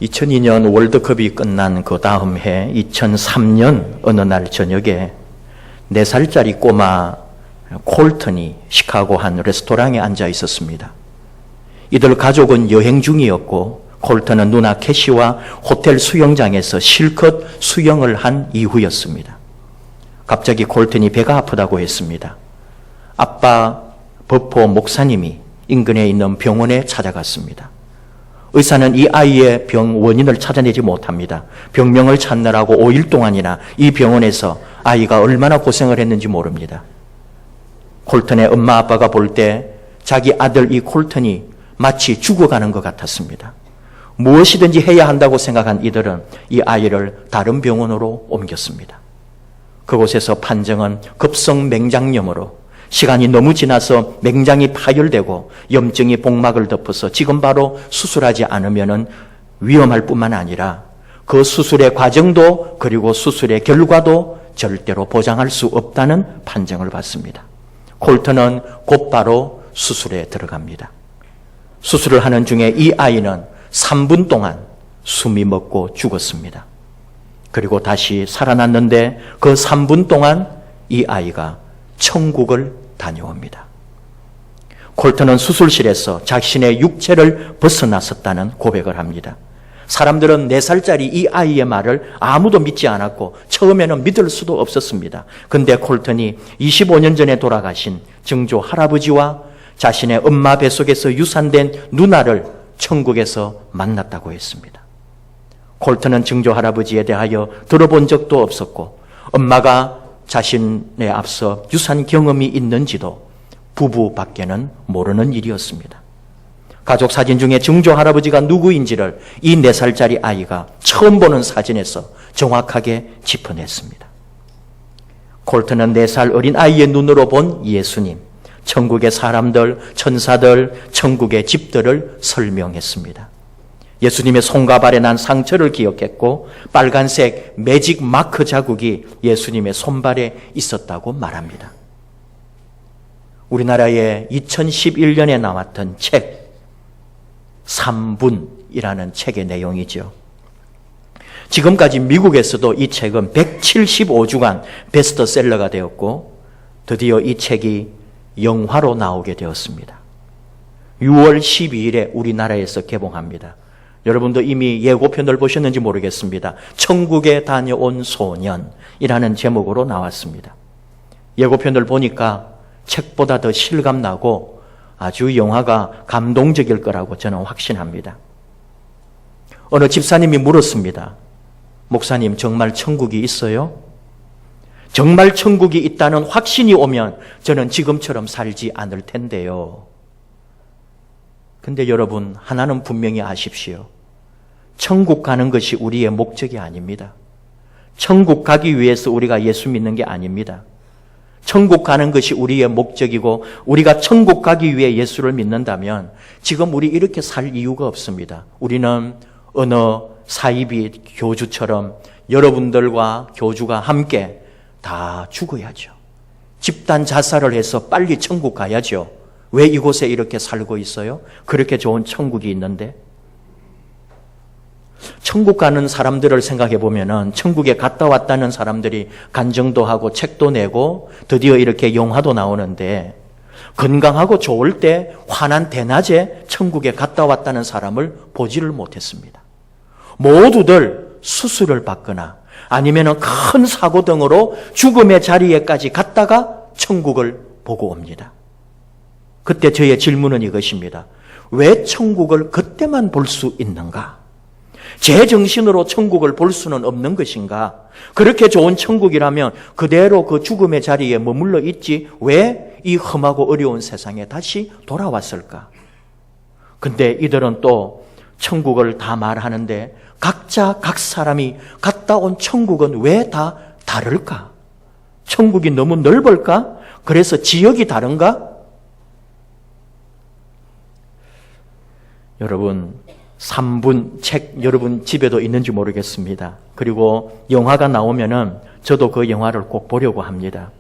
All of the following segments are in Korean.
2002년 월드컵이 끝난 그 다음 해 2003년 어느 날 저녁에 4살짜리 꼬마 콜튼이 시카고 한 레스토랑에 앉아 있었습니다. 이들 가족은 여행 중이었고 콜튼은 누나 캐시와 호텔 수영장에서 실컷 수영을 한 이후였습니다. 갑자기 콜튼이 배가 아프다고 했습니다. 아빠 버포 목사님이 인근에 있는 병원에 찾아갔습니다. 의사는 이 아이의 병 원인을 찾아내지 못합니다. 병명을 찾느라고 5일 동안이나 이 병원에서 아이가 얼마나 고생을 했는지 모릅니다. 콜튼의 엄마 아빠가 볼 때 자기 아들 이 콜튼이 마치 죽어가는 것 같았습니다. 무엇이든지 해야 한다고 생각한 이들은 이 아이를 다른 병원으로 옮겼습니다. 그곳에서 판정은 급성 맹장염으로 시간이 너무 지나서 맹장이 파열되고 염증이 복막을 덮어서 지금 바로 수술하지 않으면 위험할 뿐만 아니라 그 수술의 과정도 그리고 수술의 결과도 절대로 보장할 수 없다는 판정을 받습니다. 콜튼은 곧바로 수술에 들어갑니다. 수술을 하는 중에 이 아이는 3분 동안 숨이 멎고 죽었습니다. 그리고 다시 살아났는데 그 3분 동안 이 아이가 천국을 다녀옵니다. 콜튼은 수술실에서 자신의 육체를 벗어났었다는 고백을 합니다. 사람들은 4살짜리 이 아이의 말을 아무도 믿지 않았고 처음에는 믿을 수도 없었습니다. 근데 콜튼이 25년 전에 돌아가신 증조 할아버지와 자신의 엄마 뱃속에서 유산된 누나를 천국에서 만났다고 했습니다. 콜튼은 증조 할아버지에 대하여 들어본 적도 없었고 엄마가 자신에 앞서 유산 경험이 있는지도 부부밖에는 모르는 일이었습니다. 가족 사진 중에 증조 할아버지가 누구인지를 이 4살짜리 아이가 처음 보는 사진에서 정확하게 짚어냈습니다. 콜튼은 4살 어린 아이의 눈으로 본 예수님, 천국의 사람들, 천사들, 천국의 집들을 설명했습니다. 예수님의 손과 발에 난 상처를 기억했고 빨간색 매직 마크 자국이 예수님의 손발에 있었다고 말합니다. 우리나라에 2011년에 나왔던 책 3분이라는 책의 내용이죠. 지금까지 미국에서도 이 책은 175주간 베스트셀러가 되었고 드디어 이 책이 영화로 나오게 되었습니다. 6월 12일에 우리나라에서 개봉합니다. 여러분도 이미 예고편을 보셨는지 모르겠습니다. 천국에 다녀온 소년이라는 제목으로 나왔습니다. 예고편을 보니까 책보다 더 실감나고 아주 영화가 감동적일 거라고 저는 확신합니다. 어느 집사님이 물었습니다. 목사님, 정말 천국이 있어요? 정말 천국이 있다는 확신이 오면 저는 지금처럼 살지 않을 텐데요. 근데 여러분, 하나는 분명히 아십시오. 천국 가는 것이 우리의 목적이 아닙니다. 천국 가기 위해서 우리가 예수 믿는 게 아닙니다. 천국 가는 것이 우리의 목적이고 우리가 천국 가기 위해 예수를 믿는다면 지금 우리 이렇게 살 이유가 없습니다. 우리는 어느 사이비 교주처럼 여러분들과 교주가 함께 다 죽어야죠. 집단 자살을 해서 빨리 천국 가야죠. 왜 이곳에 이렇게 살고 있어요? 그렇게 좋은 천국이 있는데. 천국 가는 사람들을 생각해 보면은 천국에 갔다 왔다는 사람들이 간증도 하고 책도 내고 드디어 이렇게 영화도 나오는데 건강하고 좋을 때 환한 대낮에 천국에 갔다 왔다는 사람을 보지를 못했습니다. 모두들 수술을 받거나 아니면은 큰 사고 등으로 죽음의 자리에까지 갔다가 천국을 보고 옵니다. 그때 저의 질문은 이것입니다. 왜 천국을 그때만 볼 수 있는가? 제 정신으로 천국을 볼 수는 없는 것인가? 그렇게 좋은 천국이라면 그대로 그 죽음의 자리에 머물러 있지 왜 이 험하고 어려운 세상에 다시 돌아왔을까? 근데 이들은 또 천국을 다 말하는데 각자 각 사람이 갔다 온 천국은 왜 다 다를까? 천국이 너무 넓을까? 그래서 지역이 다른가? 여러분, 3분 책 여러분 집에도 있는지 모르겠습니다. 그리고 영화가 나오면은 저도 그 영화를 꼭 보려고 합니다.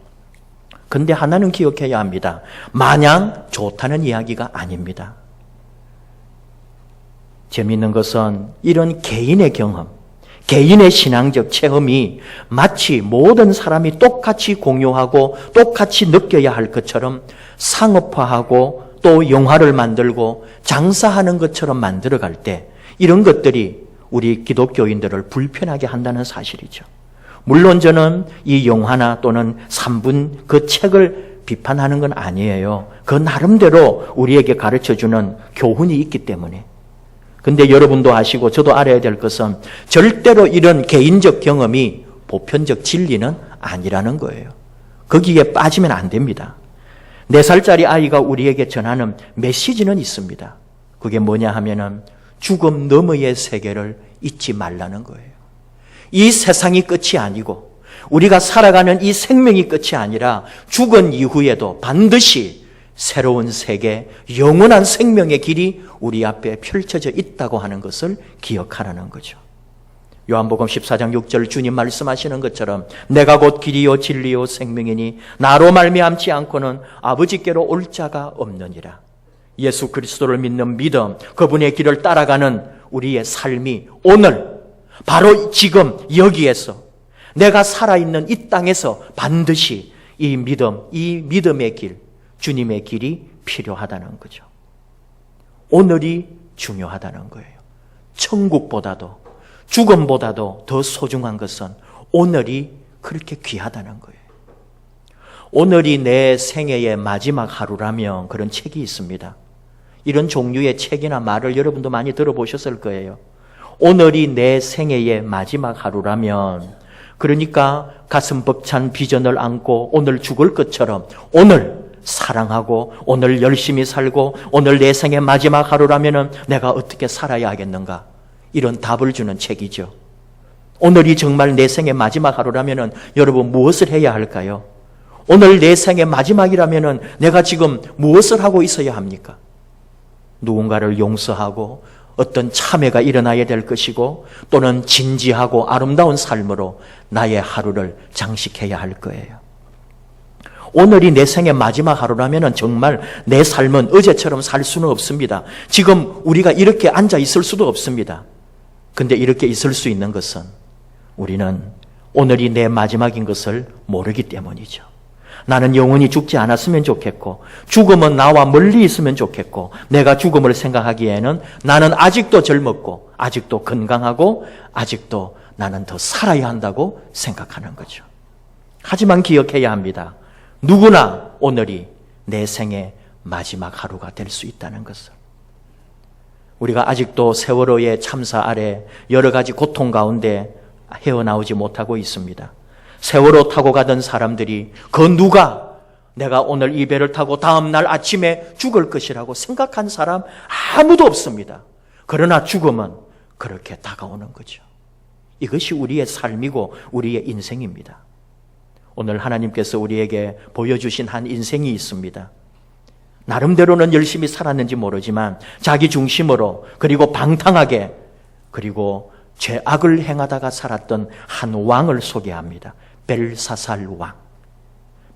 근데 하나는 기억해야 합니다. 마냥 좋다는 이야기가 아닙니다. 재미있는 것은 이런 개인의 경험, 개인의 신앙적 체험이 마치 모든 사람이 똑같이 공유하고 똑같이 느껴야 할 것처럼 상업화하고 또 영화를 만들고 장사하는 것처럼 만들어갈 때 이런 것들이 우리 기독교인들을 불편하게 한다는 사실이죠. 물론 저는 이 영화나 또는 3분 그 책을 비판하는 건 아니에요. 그 나름대로 우리에게 가르쳐주는 교훈이 있기 때문에. 근데 여러분도 아시고 저도 알아야 될 것은 절대로 이런 개인적 경험이 보편적 진리는 아니라는 거예요. 거기에 빠지면 안 됩니다. 4살짜리 아이가 우리에게 전하는 메시지는 있습니다. 그게 뭐냐 하면은 죽음 너머의 세계를 잊지 말라는 거예요. 이 세상이 끝이 아니고 우리가 살아가는 이 생명이 끝이 아니라 죽은 이후에도 반드시 새로운 세계, 영원한 생명의 길이 우리 앞에 펼쳐져 있다고 하는 것을 기억하라는 거죠. 요한복음 14장 6절 주님 말씀하시는 것처럼 내가 곧 길이요 진리요 생명이니 나로 말미암지 않고는 아버지께로 올 자가 없느니라. 예수 그리스도를 믿는 믿음, 그분의 길을 따라가는 우리의 삶이 오늘 바로 지금 여기에서 내가 살아있는 이 땅에서 반드시 이 믿음의 길, 주님의 길이 필요하다는 거죠. 오늘이 중요하다는 거예요. 천국보다도 죽음보다도 더 소중한 것은 오늘이 그렇게 귀하다는 거예요. 오늘이 내 생애의 마지막 하루라면 그런 책이 있습니다. 이런 종류의 책이나 말을 여러분도 많이 들어보셨을 거예요. 오늘이 내 생애의 마지막 하루라면, 그러니까 가슴 벅찬 비전을 안고 오늘 죽을 것처럼 오늘 사랑하고 오늘 열심히 살고 오늘 내 생의 마지막 하루라면 내가 어떻게 살아야 하겠는가, 이런 답을 주는 책이죠. 오늘이 정말 내 생의 마지막 하루라면 여러분 무엇을 해야 할까요? 오늘 내 생의 마지막이라면 내가 지금 무엇을 하고 있어야 합니까? 누군가를 용서하고 어떤 참회가 일어나야 될 것이고 또는 진지하고 아름다운 삶으로 나의 하루를 장식해야 할 거예요. 오늘이 내 생의 마지막 하루라면 정말 내 삶은 어제처럼 살 수는 없습니다. 지금 우리가 이렇게 앉아 있을 수도 없습니다. 근데 이렇게 있을 수 있는 것은 우리는 오늘이 내 마지막인 것을 모르기 때문이죠. 나는 영원히 죽지 않았으면 좋겠고 죽음은 나와 멀리 있으면 좋겠고 내가 죽음을 생각하기에는 나는 아직도 젊었고 아직도 건강하고 아직도 나는 더 살아야 한다고 생각하는 거죠. 하지만 기억해야 합니다. 누구나 오늘이 내 생의 마지막 하루가 될 수 있다는 것을. 우리가 아직도 세월호의 참사 아래 여러 가지 고통 가운데 헤어나오지 못하고 있습니다. 세월호 타고 가던 사람들이 그 누가 내가 오늘 이 배를 타고 다음 날 아침에 죽을 것이라고 생각한 사람 아무도 없습니다. 그러나 죽음은 그렇게 다가오는 거죠. 이것이 우리의 삶이고 우리의 인생입니다. 오늘 하나님께서 우리에게 보여주신 한 인생이 있습니다. 나름대로는 열심히 살았는지 모르지만 자기 중심으로 그리고 방탕하게 그리고 죄악을 행하다가 살았던 한 왕을 소개합니다. 벨사살 왕.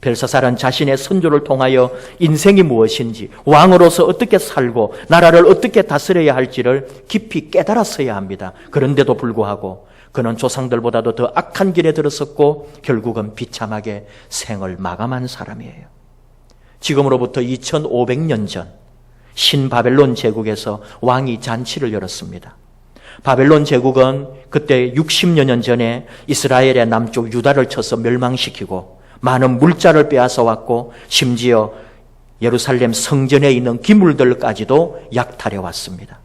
벨사살은 자신의 선조를 통하여 인생이 무엇인지, 왕으로서 어떻게 살고 나라를 어떻게 다스려야 할지를 깊이 깨달았어야 합니다. 그런데도 불구하고 그는 조상들보다도 더 악한 길에 들었었고 결국은 비참하게 생을 마감한 사람이에요. 지금으로부터 2500년 전 신바벨론 제국에서 왕이 잔치를 열었습니다. 바벨론 제국은 그때 60여 년 전에 이스라엘의 남쪽 유다를 쳐서 멸망시키고 많은 물자를 빼앗아 왔고 심지어 예루살렘 성전에 있는 기물들까지도 약탈해 왔습니다.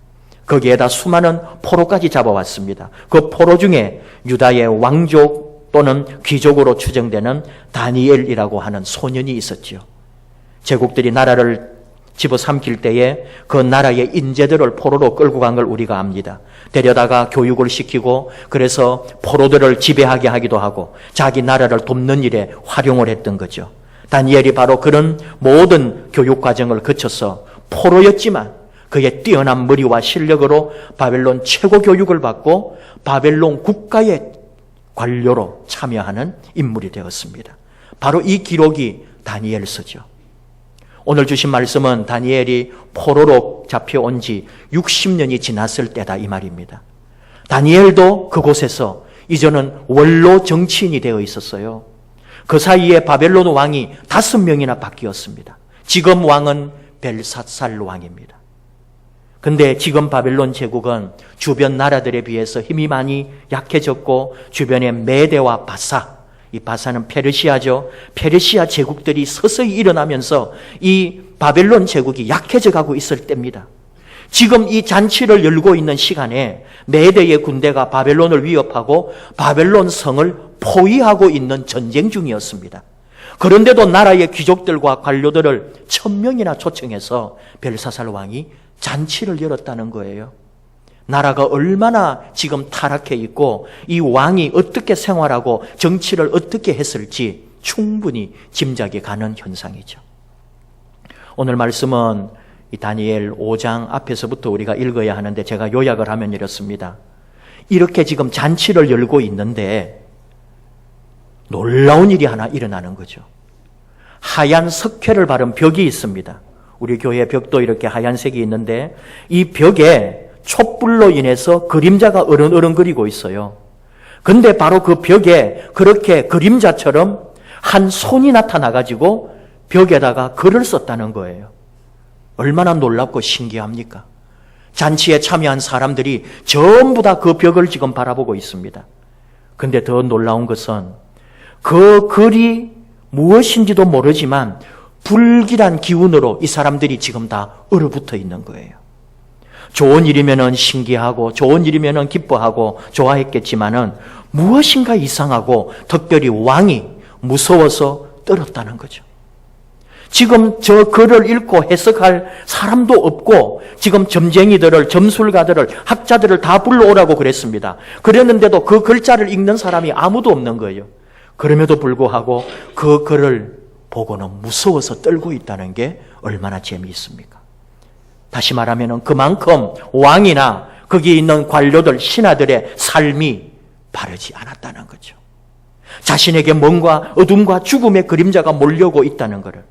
거기에다 수많은 포로까지 잡아왔습니다. 그 포로 중에 유다의 왕족 또는 귀족으로 추정되는 다니엘이라고 하는 소년이 있었죠. 제국들이 나라를 집어삼킬 때에 그 나라의 인재들을 포로로 끌고 간 걸 우리가 압니다. 데려다가 교육을 시키고 그래서 포로들을 지배하게 하기도 하고 자기 나라를 돕는 일에 활용을 했던 거죠. 다니엘이 바로 그런 모든 교육 과정을 거쳐서 포로였지만 그의 뛰어난 머리와 실력으로 바벨론 최고 교육을 받고 바벨론 국가의 관료로 참여하는 인물이 되었습니다. 바로 이 기록이 다니엘서죠. 오늘 주신 말씀은 다니엘이 포로로 잡혀온 지 60년이 지났을 때다 이 말입니다. 다니엘도 그곳에서 이제는 원로 정치인이 되어 있었어요. 그 사이에 바벨론 왕이 5명이나 바뀌었습니다. 지금 왕은 벨사살 왕입니다. 근데 지금 바벨론 제국은 주변 나라들에 비해서 힘이 많이 약해졌고 주변에 메대와 바사, 이 바사는 페르시아죠. 페르시아 제국들이 서서히 일어나면서 이 바벨론 제국이 약해져 가고 있을 때입니다. 지금 이 잔치를 열고 있는 시간에 메대의 군대가 바벨론을 위협하고 바벨론 성을 포위하고 있는 전쟁 중이었습니다. 그런데도 나라의 귀족들과 관료들을 1000명이나 초청해서 벨사살 왕이 잔치를 열었다는 거예요. 나라가 얼마나 지금 타락해 있고 이 왕이 어떻게 생활하고 정치를 어떻게 했을지 충분히 짐작이 가는 현상이죠. 오늘 말씀은 이 다니엘 5장 앞에서부터 우리가 읽어야 하는데 제가 요약을 하면 이렇습니다. 이렇게 지금 잔치를 열고 있는데 놀라운 일이 하나 일어나는 거죠. 하얀 석회를 바른 벽이 있습니다. 우리 교회 벽도 이렇게 하얀색이 있는데 이 벽에 촛불로 인해서 그림자가 어른어른거리고 있어요. 근데 바로 그 벽에 그렇게 그림자처럼 한 손이 나타나가지고 벽에다가 글을 썼다는 거예요. 얼마나 놀랍고 신기합니까? 잔치에 참여한 사람들이 전부 다 그 벽을 지금 바라보고 있습니다. 근데 더 놀라운 것은 그 글이 무엇인지도 모르지만 불길한 기운으로 이 사람들이 지금 다 얼어붙어 있는 거예요. 좋은 일이면은 신기하고 좋은 일이면은 기뻐하고 좋아했겠지만은 무엇인가 이상하고 특별히 왕이 무서워서 떨었다는 거죠. 지금 저 글을 읽고 해석할 사람도 없고 지금 점쟁이들을, 점술가들을, 학자들을 다 불러오라고 그랬습니다. 그랬는데도 그 글자를 읽는 사람이 아무도 없는 거예요. 그럼에도 불구하고 그 글을 보고는 무서워서 떨고 있다는 게 얼마나 재미있습니까? 다시 말하면 그만큼 왕이나 거기에 있는 관료들, 신하들의 삶이 바르지 않았다는 거죠. 자신에게 뭔가 어둠과 죽음의 그림자가 몰려오고 있다는 것을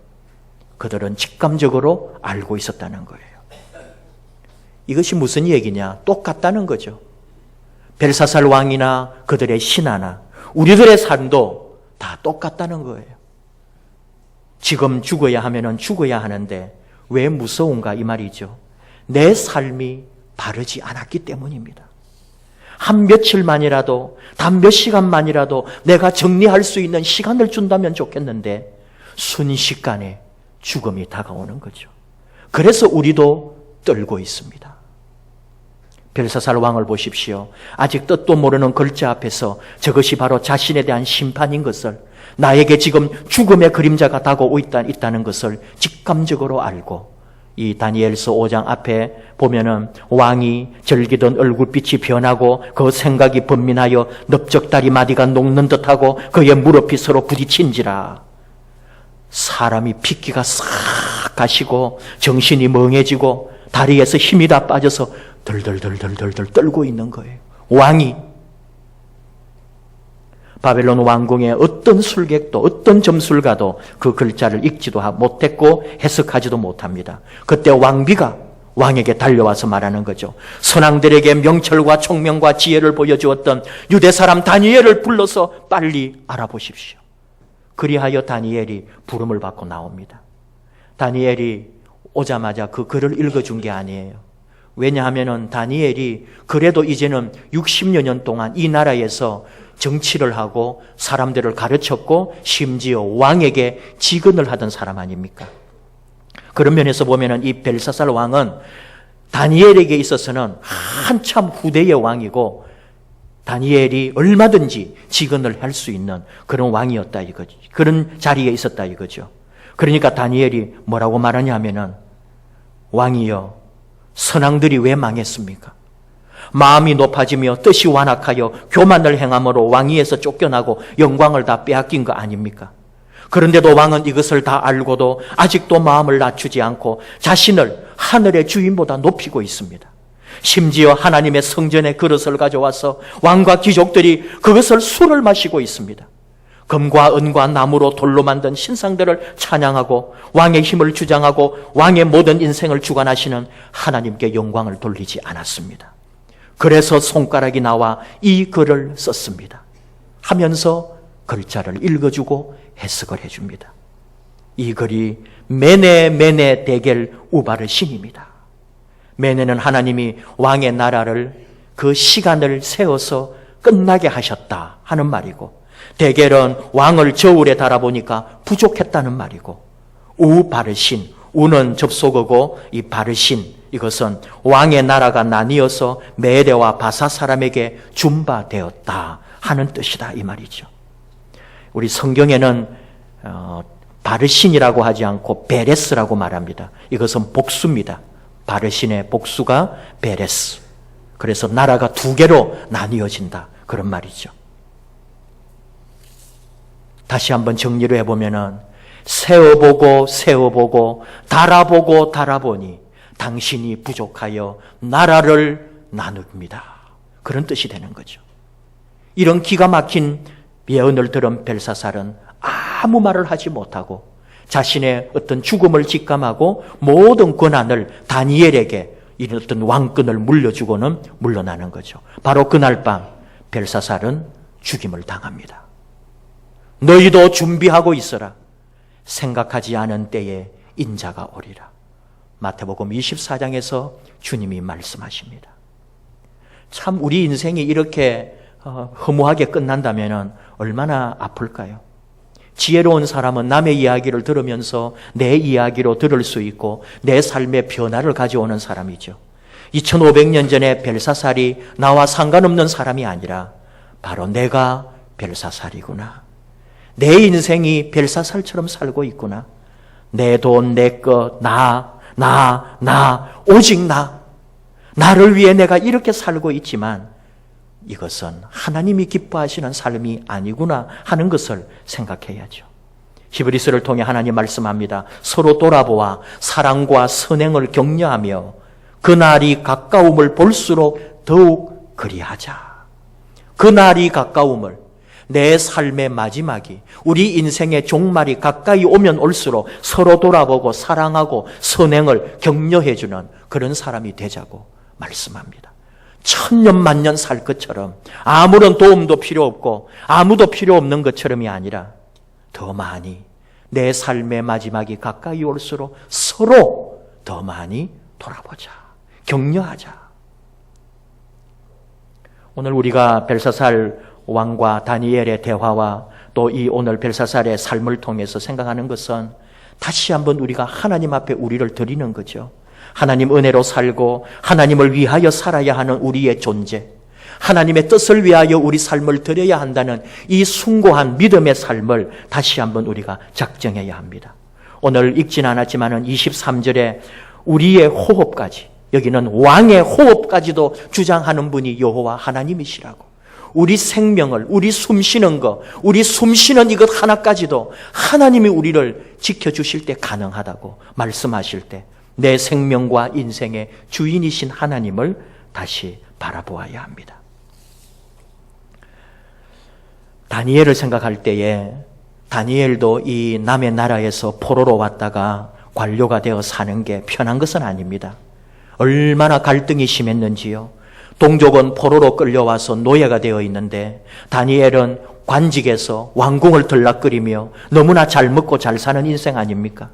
그들은 직감적으로 알고 있었다는 거예요. 이것이 무슨 얘기냐? 똑같다는 거죠. 벨사살 왕이나 그들의 신하나 우리들의 삶도 다 똑같다는 거예요. 지금 죽어야 하면은 죽어야 하는데 왜 무서운가 이 말이죠. 내 삶이 바르지 않았기 때문입니다. 한 며칠만이라도, 단 몇 시간만이라도 내가 정리할 수 있는 시간을 준다면 좋겠는데 순식간에 죽음이 다가오는 거죠. 그래서 우리도 떨고 있습니다. 벨사살 왕을 보십시오. 아직 뜻도 모르는 글자 앞에서 저것이 바로 자신에 대한 심판인 것을, 나에게 지금 죽음의 그림자가 다가오고 있다는 것을 직감적으로 알고 이 다니엘서 5장 앞에 보면은 왕이 절기던 얼굴빛이 변하고 그 생각이 번민하여 넓적다리 마디가 녹는 듯하고 그의 무릎이 서로 부딪힌지라. 사람이 핏기가 싹 가시고 정신이 멍해지고 다리에서 힘이 다 빠져서 덜덜덜덜덜 떨고 있는 거예요. 왕이 바벨론 왕궁의 어떤 술객도 어떤 점술가도 그 글자를 읽지도 못했고 해석하지도 못합니다. 그때 왕비가 왕에게 달려와서 말하는 거죠. 선왕들에게 명철과 총명과 지혜를 보여주었던 유대 사람 다니엘을 불러서 빨리 알아보십시오. 그리하여 다니엘이 부름을 받고 나옵니다. 다니엘이 오자마자 그 글을 읽어준 게 아니에요. 왜냐하면 다니엘이 그래도 이제는 60여 년 동안 이 나라에서 정치를 하고 사람들을 가르쳤고 심지어 왕에게 직언을 하던 사람 아닙니까? 그런 면에서 보면은 이 벨사살 왕은 다니엘에게 있어서는 한참 후대의 왕이고 다니엘이 얼마든지 직언을 할 수 있는 그런 왕이었다 이거죠. 그런 자리에 있었다 이거죠. 그러니까 다니엘이 뭐라고 말하냐 하면은 왕이여, 선왕들이 왜 망했습니까? 마음이 높아지며 뜻이 완악하여 교만을 행함으로 왕위에서 쫓겨나고 영광을 다 빼앗긴 거 아닙니까? 그런데도 왕은 이것을 다 알고도 아직도 마음을 낮추지 않고 자신을 하늘의 주인보다 높이고 있습니다. 심지어 하나님의 성전에 그릇을 가져와서 왕과 귀족들이 그것을 술을 마시고 있습니다. 금과 은과 나무로 돌로 만든 신상들을 찬양하고 왕의 힘을 주장하고 왕의 모든 인생을 주관하시는 하나님께 영광을 돌리지 않았습니다. 그래서 손가락이 나와 이 글을 썼습니다. 하면서 글자를 읽어주고 해석을 해줍니다. 이 글이 메네 데겔 우바르신입니다. 메네는 하나님이 왕의 나라를 그 시간을 세워서 끝나게 하셨다 하는 말이고, 데겔은 왕을 저울에 달아보니까 부족했다는 말이고, 우바르신, 우는 접속어고 이 바르신, 이것은 왕의 나라가 나뉘어서 메대와 바사 사람에게 준바되었다 하는 뜻이다 이 말이죠. 우리 성경에는 바르신이라고 하지 않고 베레스라고 말합니다. 이것은 복수입니다. 바르신의 복수가 베레스. 그래서 나라가 두 개로 나뉘어진다 그런 말이죠. 다시 한번 정리를 해보면은 세어보고 달아보니 당신이 부족하여 나라를 나눕니다. 그런 뜻이 되는 거죠. 이런 기가 막힌 예언을 들은 벨사살은 아무 말을 하지 못하고 자신의 어떤 죽음을 직감하고 모든 권한을 다니엘에게 이런 어떤 왕권을 물려주고는 물러나는 거죠. 바로 그날 밤 벨사살은 죽임을 당합니다. 너희도 준비하고 있어라. 생각하지 않은 때에 인자가 오리라. 마태복음 24장에서 주님이 말씀하십니다. 참 우리 인생이 이렇게 허무하게 끝난다면 얼마나 아플까요? 지혜로운 사람은 남의 이야기를 들으면서 내 이야기로 들을 수 있고 내 삶의 변화를 가져오는 사람이죠. 2500년 전에 벨사살이 나와 상관없는 사람이 아니라 바로 내가 벨사살이구나. 내 인생이 벨사살처럼 살고 있구나. 내 돈, 내 것, 오직 나를 위해 내가 이렇게 살고 있지만 이것은 하나님이 기뻐하시는 삶이 아니구나 하는 것을 생각해야죠. 히브리서를 통해 하나님 말씀합니다. 서로 돌아보아 사랑과 선행을 격려하며 그날이 가까움을 볼수록 더욱 그리하자. 그날이 가까움을, 내 삶의 마지막이, 우리 인생의 종말이 가까이 오면 올수록 서로 돌아보고 사랑하고 선행을 격려해주는 그런 사람이 되자고 말씀합니다. 천년 만년 살 것처럼 아무런 도움도 필요 없고 아무도 필요 없는 것처럼이 아니라 더 많이 내 삶의 마지막이 가까이 올수록 서로 더 많이 돌아보자. 격려하자. 오늘 우리가 벨사살 왕과 다니엘의 대화와 또 이 오늘 벨사살의 삶을 통해서 생각하는 것은 다시 한번 우리가 하나님 앞에 우리를 드리는 거죠. 하나님 은혜로 살고 하나님을 위하여 살아야 하는 우리의 존재, 하나님의 뜻을 위하여 우리 삶을 드려야 한다는 이 숭고한 믿음의 삶을 다시 한번 우리가 작정해야 합니다. 오늘 읽진 않았지만 23절에 우리의 호흡까지, 여기는 왕의 호흡까지도 주장하는 분이 여호와 하나님이시라고. 우리 생명을, 우리 숨쉬는 것, 우리 숨쉬는 이것 하나까지도 하나님이 우리를 지켜주실 때 가능하다고 말씀하실 때 내 생명과 인생의 주인이신 하나님을 다시 바라보아야 합니다. 다니엘을 생각할 때에 다니엘도 이 남의 나라에서 포로로 왔다가 관료가 되어 사는 게 편한 것은 아닙니다. 얼마나 갈등이 심했는지요. 동족은 포로로 끌려와서 노예가 되어 있는데 다니엘은 관직에서 왕궁을 들락거리며 너무나 잘 먹고 잘 사는 인생 아닙니까?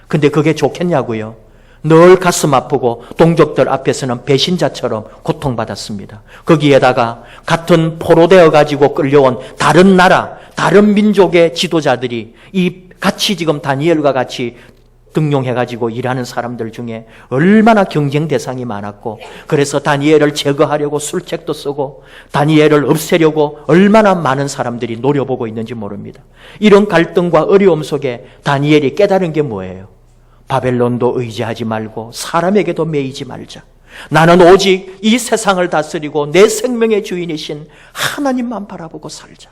근데 그게 좋겠냐고요? 늘 가슴 아프고 동족들 앞에서는 배신자처럼 고통받았습니다. 거기에다가 같은 포로되어 가지고 끌려온 다른 나라, 다른 민족의 지도자들이 이 같이 지금 다니엘과 같이 등용해가지고 일하는 사람들 중에 얼마나 경쟁 대상이 많았고, 그래서 다니엘을 제거하려고 술책도 쓰고 다니엘을 없애려고 얼마나 많은 사람들이 노려보고 있는지 모릅니다. 이런 갈등과 어려움 속에 다니엘이 깨달은 게 뭐예요? 바벨론도 의지하지 말고 사람에게도 매이지 말자. 나는 오직 이 세상을 다스리고 내 생명의 주인이신 하나님만 바라보고 살자.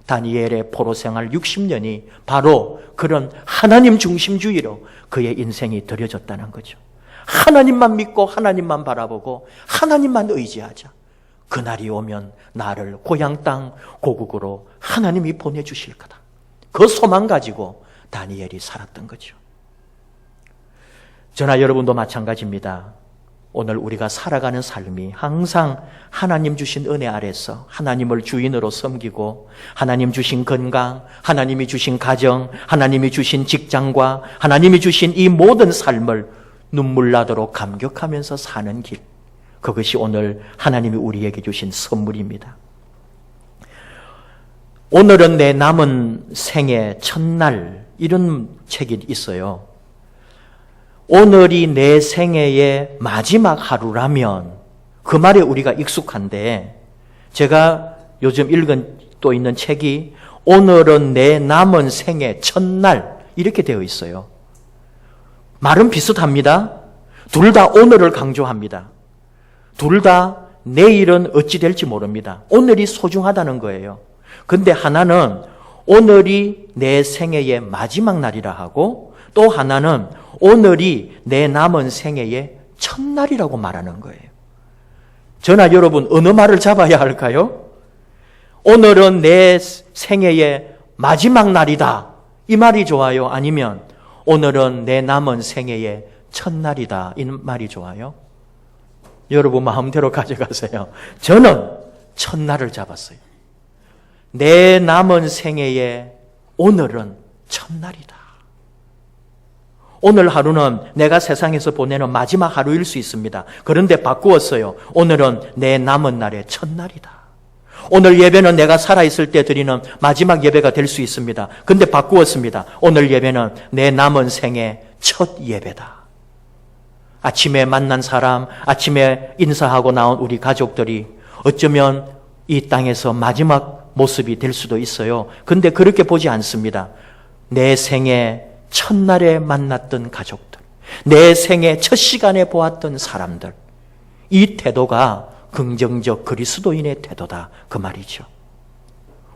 다니엘의 포로 생활 60년이 바로 그런 하나님 중심주의로 그의 인생이 들여졌다는 거죠. 하나님만 믿고 하나님만 바라보고 하나님만 의지하자. 그날이 오면 나를 고향 땅 고국으로 하나님이 보내주실 거다. 그 소망 가지고 다니엘이 살았던 거죠. 저나 여러분도 마찬가지입니다. 오늘 우리가 살아가는 삶이 항상 하나님 주신 은혜 아래서 하나님을 주인으로 섬기고 하나님 주신 건강, 하나님이 주신 가정, 하나님이 주신 직장과 하나님이 주신 이 모든 삶을 눈물 나도록 감격하면서 사는 길, 그것이 오늘 하나님이 우리에게 주신 선물입니다. 오늘은 내 남은 생의 첫날, 이런 책이 있어요. 오늘이 내 생애의 마지막 하루라면 그 말에 우리가 익숙한데, 제가 요즘 읽은 또 있는 책이 오늘은 내 남은 생의 첫날, 이렇게 되어 있어요. 말은 비슷합니다. 둘 다 오늘을 강조합니다. 둘 다 내일은 어찌 될지 모릅니다. 오늘이 소중하다는 거예요. 근데 하나는 오늘이 내 생애의 마지막 날이라 하고, 또 하나는 오늘이 내 남은 생애의 첫날이라고 말하는 거예요. 저나 여러분 어느 말을 잡아야 할까요? 오늘은 내 생애의 마지막 날이다, 이 말이 좋아요? 아니면 오늘은 내 남은 생애의 첫날이다, 이 말이 좋아요? 여러분 마음대로 가져가세요. 저는 첫날을 잡았어요. 내 남은 생애의 오늘은 첫날이다. 오늘 하루는 내가 세상에서 보내는 마지막 하루일 수 있습니다. 그런데 바꾸었어요. 오늘은 내 남은 날의 첫날이다. 오늘 예배는 내가 살아있을 때 드리는 마지막 예배가 될 수 있습니다. 근데 바꾸었습니다. 오늘 예배는 내 남은 생의 첫 예배다. 아침에 만난 사람, 아침에 인사하고 나온 우리 가족들이 어쩌면 이 땅에서 마지막 모습이 될 수도 있어요. 근데 그렇게 보지 않습니다. 내 생의 첫날에 만났던 가족들, 내 생의 첫 시간에 보았던 사람들, 이 태도가 긍정적 그리스도인의 태도다, 그 말이죠.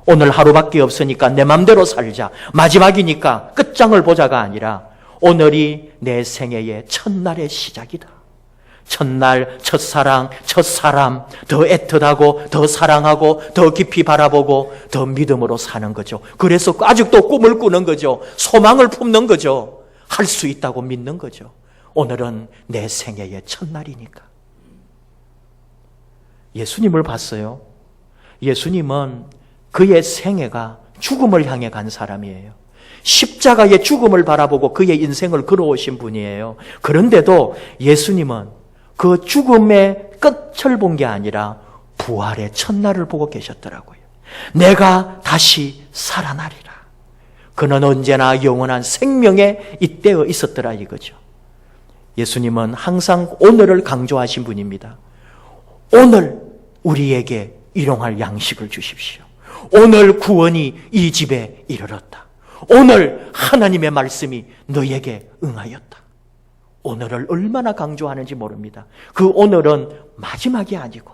오늘 하루밖에 없으니까 내 맘대로 살자, 마지막이니까 끝장을 보자가 아니라 오늘이 내 생애의 첫날의 시작이다. 첫날, 첫사랑, 첫사람, 더 애틋하고 더 사랑하고 더 깊이 바라보고 더 믿음으로 사는 거죠. 그래서 아직도 꿈을 꾸는 거죠. 소망을 품는 거죠. 할 수 있다고 믿는 거죠. 오늘은 내 생애의 첫날이니까. 예수님을 봤어요. 예수님은 그의 생애가 죽음을 향해 간 사람이에요. 십자가의 죽음을 바라보고 그의 인생을 걸어오신 분이에요. 그런데도 예수님은 그 죽음의 끝을 본 게 아니라 부활의 첫날을 보고 계셨더라고요. 내가 다시 살아나리라. 그는 언제나 영원한 생명에 잇대어 있었더라, 이거죠. 예수님은 항상 오늘을 강조하신 분입니다. 오늘 우리에게 일용할 양식을 주십시오. 오늘 구원이 이 집에 이르렀다. 오늘 하나님의 말씀이 너에게 응하였다. 오늘을 얼마나 강조하는지 모릅니다. 그 오늘은 마지막이 아니고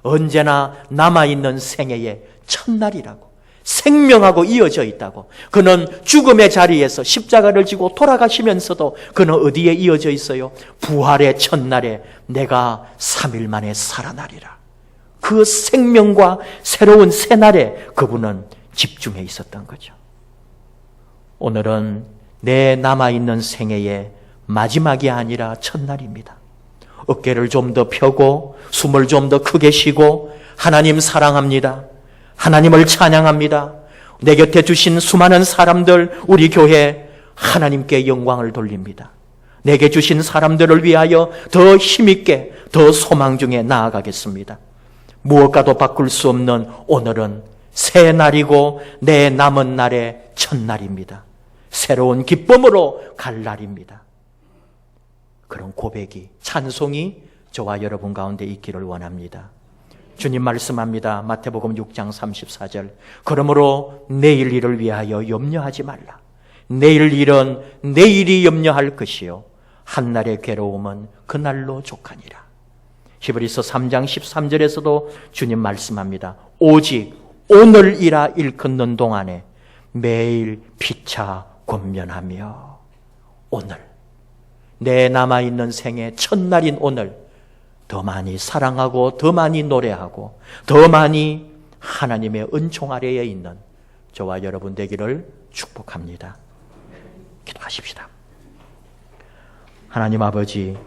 언제나 남아있는 생애의 첫날이라고, 생명하고 이어져 있다고. 그는 죽음의 자리에서 십자가를 지고 돌아가시면서도 그는 어디에 이어져 있어요? 부활의 첫날에 내가 3일 만에 살아나리라. 그 생명과 새로운 새날에 그분은 집중해 있었던 거죠. 오늘은 내 남아있는 생애의 마지막이 아니라 첫날입니다. 어깨를 좀 더 펴고 숨을 좀 더 크게 쉬고 하나님 사랑합니다. 하나님을 찬양합니다. 내 곁에 주신 수많은 사람들, 우리 교회 하나님께 영광을 돌립니다. 내게 주신 사람들을 위하여 더 힘있게, 더 소망 중에 나아가겠습니다. 무엇과도 바꿀 수 없는 오늘은 새 날이고 내 남은 날의 첫날입니다. 새로운 기쁨으로 갈 날입니다. 그런 고백이, 찬송이 저와 여러분 가운데 있기를 원합니다. 주님 말씀합니다. 마태복음 6장 34절. 그러므로 내일 일을 위하여 염려하지 말라. 내일 일은 내일이 염려할 것이요 한날의 괴로움은 그날로 족하니라. 히브리서 3장 13절에서도 주님 말씀합니다. 오직 오늘이라 일컫는 동안에 매일 피차 권면하며. 오늘, 내 남아있는 생의 첫날인 오늘 더 많이 사랑하고 더 많이 노래하고 더 많이 하나님의 은총 아래에 있는 저와 여러분 되기를 축복합니다. 기도하십시다. 하나님 아버지,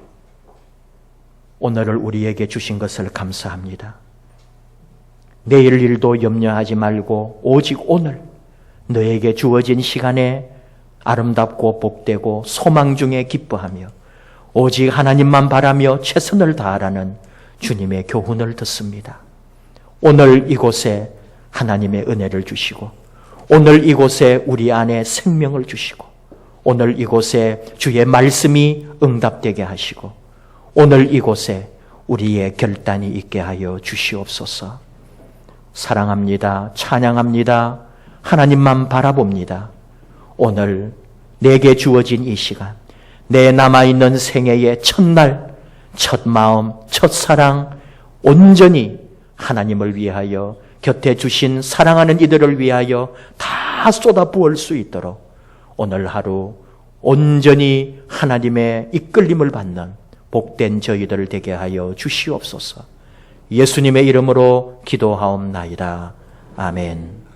오늘을 우리에게 주신 것을 감사합니다. 내일 일도 염려하지 말고 오직 오늘 너에게 주어진 시간에 아름답고 복되고 소망 중에 기뻐하며 오직 하나님만 바라며 최선을 다하라는 주님의 교훈을 듣습니다. 오늘 이곳에 하나님의 은혜를 주시고 오늘 이곳에 우리 안에 생명을 주시고 오늘 이곳에 주의 말씀이 응답되게 하시고 오늘 이곳에 우리의 결단이 있게 하여 주시옵소서. 사랑합니다. 찬양합니다. 하나님만 바라봅니다. 오늘 내게 주어진 이 시간, 내 남아있는 생애의 첫날, 첫 마음, 첫 사랑, 온전히 하나님을 위하여 곁에 주신 사랑하는 이들을 위하여 다 쏟아부을 수 있도록 오늘 하루 온전히 하나님의 이끌림을 받는 복된 저희들 되게 하여 주시옵소서. 예수님의 이름으로 기도하옵나이다. 아멘.